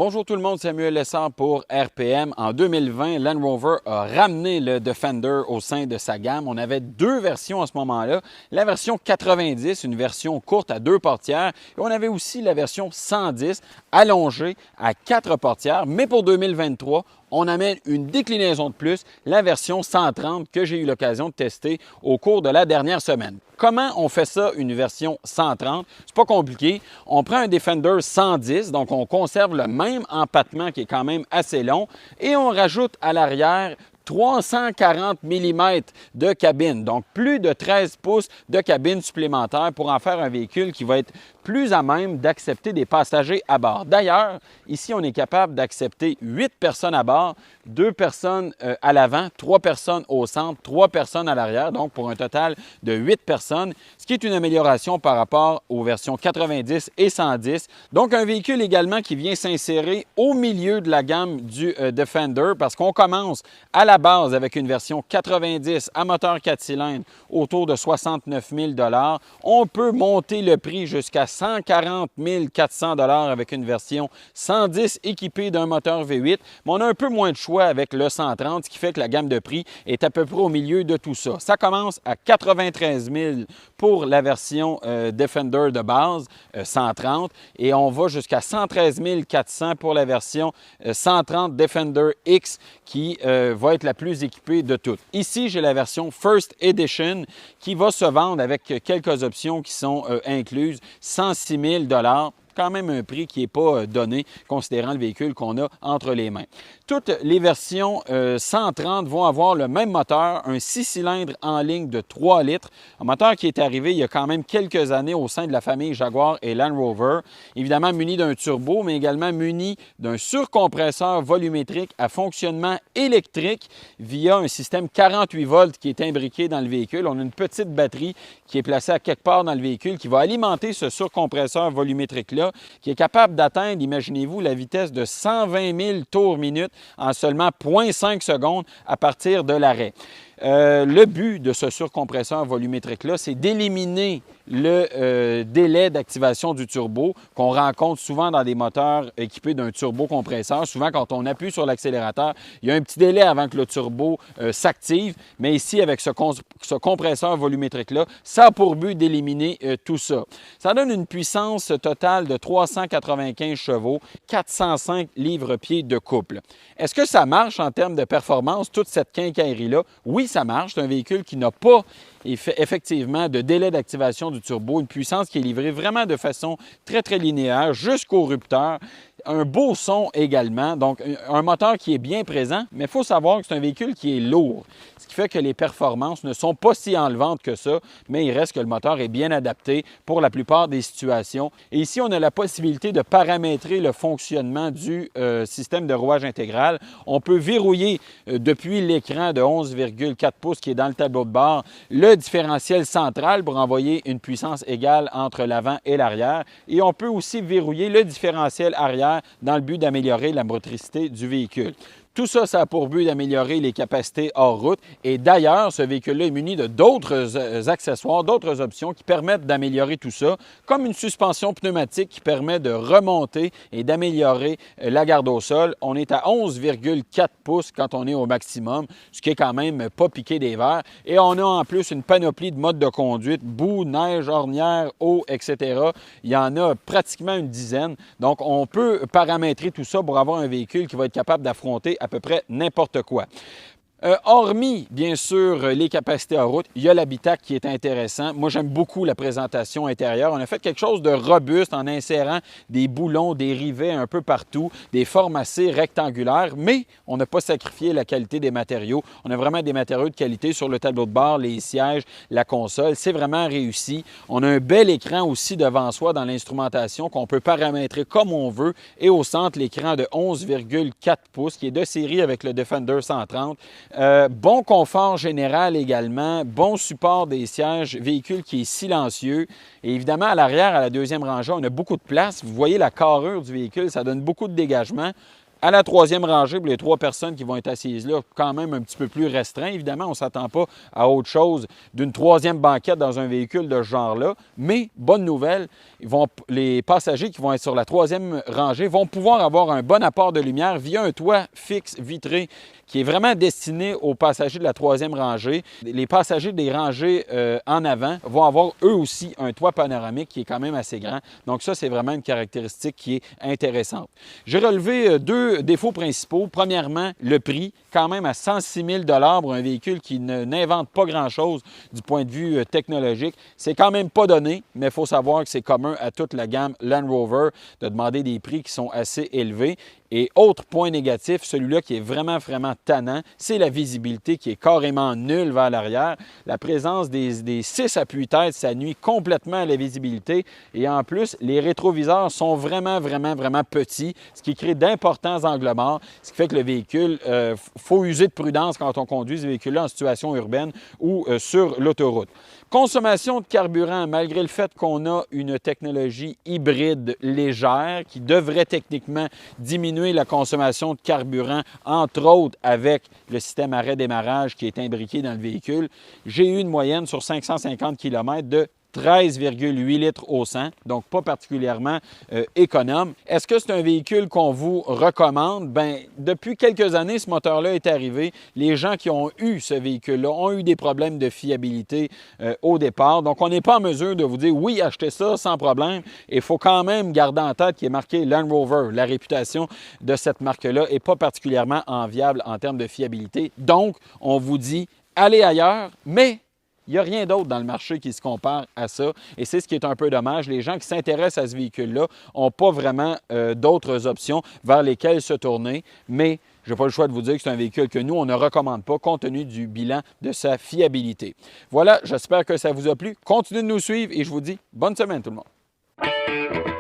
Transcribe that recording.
Bonjour tout le monde, Samuel Lessard pour RPM. En 2020, Land Rover a ramené le Defender au sein de sa gamme. On avait deux versions à ce moment-là. La version 90, une version courte à 2 portières. Et on avait aussi la version 110, allongée à 4 portières. Mais pour 2023, on amène une déclinaison de plus, la version 130 que j'ai eu l'occasion de tester au cours de la dernière semaine. Comment on fait ça, une version 130? C'est pas compliqué. On prend un Defender 110, donc on conserve le même empattement qui est quand même assez long, et on rajoute à l'arrière 340 mm de cabine, donc plus de 13 pouces de cabine supplémentaire pour en faire un véhicule qui va être plus à même d'accepter des passagers à bord. D'ailleurs, ici, on est capable d'accepter 8 personnes à bord, 2 personnes à l'avant, 3 personnes au centre, 3 personnes à l'arrière, donc pour un total de 8 personnes, ce qui est une amélioration par rapport aux versions 90 et 110. Donc, un véhicule également qui vient s'insérer au milieu de la gamme du Defender parce qu'on commence à la base avec une version 90 à moteur 4 cylindres autour de 69 000 $. On peut monter le prix jusqu'à 140 400 $ avec une version 110 équipée d'un moteur V8, mais on a un peu moins de choix avec le 130, ce qui fait que la gamme de prix est à peu près au milieu de tout ça. Ça commence à 93 000 pour la version Defender de base 130 et on va jusqu'à 113 400 pour la version 130 Defender X qui va être la plus équipée de toutes. Ici, j'ai la version First Edition qui va se vendre avec quelques options qui sont incluses, 106 000 $. Quand même un prix qui n'est pas donné, considérant le véhicule qu'on a entre les mains. Toutes les versions 130 vont avoir le même moteur, un 6 cylindres en ligne de 3 litres, un moteur qui est arrivé il y a quand même quelques années au sein de la famille Jaguar et Land Rover, évidemment muni d'un turbo, mais également muni d'un surcompresseur volumétrique à fonctionnement électrique via un système 48 volts qui est imbriqué dans le véhicule. On a une petite batterie qui est placée à quelque part dans le véhicule qui va alimenter ce surcompresseur volumétrique-là, qui est capable d'atteindre, imaginez-vous, la vitesse de 120 000 tours minute en seulement 0,5 secondes à partir de l'arrêt. Le but de ce surcompresseur volumétrique-là, c'est d'éliminer le délai d'activation du turbo qu'on rencontre souvent dans des moteurs équipés d'un turbocompresseur. Souvent, quand on appuie sur l'accélérateur, il y a un petit délai avant que le turbo s'active, mais ici, avec ce compresseur volumétrique-là, ça a pour but d'éliminer tout ça. Ça donne une puissance totale de 395 chevaux, 405 livres-pieds de couple. Est-ce que ça marche en termes de performance, toute cette quincaillerie-là? Oui, ça marche. C'est un véhicule qui n'a pas effectivement de délai d'activation du turbo, une puissance qui est livrée vraiment de façon très, très linéaire jusqu'au rupteur. Un beau son également, donc un moteur qui est bien présent, mais il faut savoir que c'est un véhicule qui est lourd, ce qui fait que les performances ne sont pas si enlevantes que ça, mais il reste que le moteur est bien adapté pour la plupart des situations. Et ici, on a la possibilité de paramétrer le fonctionnement du système de rouage intégral. On peut verrouiller depuis l'écran de 11,4 pouces qui est dans le tableau de bord le différentiel central pour envoyer une puissance égale entre l'avant et l'arrière. Et on peut aussi verrouiller le différentiel arrière dans le but d'améliorer la motricité du véhicule. Tout ça, ça a pour but d'améliorer les capacités hors route. Et d'ailleurs, ce véhicule-là est muni de d'autres accessoires, d'autres options qui permettent d'améliorer tout ça, comme une suspension pneumatique qui permet de remonter et d'améliorer la garde au sol. On est à 11,4 pouces quand on est au maximum, ce qui est quand même pas piqué des verres. Et on a en plus une panoplie de modes de conduite, boue, neige, ornière, eau, etc. Il y en a pratiquement une dizaine. Donc, on peut paramétrer tout ça pour avoir un véhicule qui va être capable d'affronter à peu près n'importe quoi. Hormis, bien sûr, les capacités en route, il y a l'habitacle qui est intéressant. Moi, j'aime beaucoup la présentation intérieure. On a fait quelque chose de robuste en insérant des boulons, des rivets un peu partout, des formes assez rectangulaires, mais on n'a pas sacrifié la qualité des matériaux. On a vraiment des matériaux de qualité sur le tableau de bord, les sièges, la console. C'est vraiment réussi. On a un bel écran aussi devant soi dans l'instrumentation qu'on peut paramétrer comme on veut. Et au centre, l'écran de 11,4 pouces qui est de série avec le Defender 130. Bon confort général également, bon support des sièges, véhicule qui est silencieux. Et évidemment, à l'arrière, à la deuxième rangée, on a beaucoup de place. Vous voyez la carrure du véhicule, ça donne beaucoup de dégagement. À la troisième rangée, pour les 3 personnes qui vont être assises là, quand même un petit peu plus restreint. Évidemment, on ne s'attend pas à autre chose d'une troisième banquette dans un véhicule de ce genre-là. Mais, bonne nouvelle, les passagers qui vont être sur la troisième rangée vont pouvoir avoir un bon apport de lumière via un toit fixe vitré qui est vraiment destiné aux passagers de la troisième rangée. Les passagers des rangées en avant vont avoir eux aussi un toit panoramique qui est quand même assez grand. Donc ça, c'est vraiment une caractéristique qui est intéressante. J'ai relevé 2 défauts principaux. Premièrement, le prix, quand même à 106 000 $ pour un véhicule qui n'invente pas grand-chose du point de vue technologique. C'est quand même pas donné, mais il faut savoir que c'est commun à toute la gamme Land Rover de demander des prix qui sont assez élevés. Et autre point négatif, celui-là qui est vraiment tannant, c'est la visibilité qui est carrément nulle vers l'arrière. La présence des 6 appuis-têtes, ça nuit complètement à la visibilité. Et en plus, les rétroviseurs sont vraiment petits, ce qui crée d'importants angles morts, ce qui fait que le véhicule, faut user de prudence quand on conduit ce véhicule-là en situation urbaine ou sur l'autoroute. Consommation de carburant, malgré le fait qu'on a une technologie hybride légère qui devrait techniquement diminuer la consommation de carburant, entre autres avec le système arrêt-démarrage qui est imbriqué dans le véhicule, j'ai eu une moyenne sur 550 km de 13,8 litres au 100, donc pas particulièrement économe. Est-ce que c'est un véhicule qu'on vous recommande? Bien, depuis quelques années, ce moteur-là est arrivé. Les gens qui ont eu ce véhicule-là ont eu des problèmes de fiabilité au départ. Donc, on n'est pas en mesure de vous dire, oui, achetez ça sans problème. Et il faut quand même garder en tête qu'il est marqué Land Rover. La réputation de cette marque-là n'est pas particulièrement enviable en termes de fiabilité. Donc, on vous dit, allez ailleurs, mais il n'y a rien d'autre dans le marché qui se compare à ça et c'est ce qui est un peu dommage. Les gens qui s'intéressent à ce véhicule-là n'ont pas vraiment d'autres options vers lesquelles se tourner, mais je n'ai pas le choix de vous dire que c'est un véhicule que nous, on ne recommande pas compte tenu du bilan de sa fiabilité. Voilà, j'espère que ça vous a plu. Continuez de nous suivre et je vous dis bonne semaine tout le monde.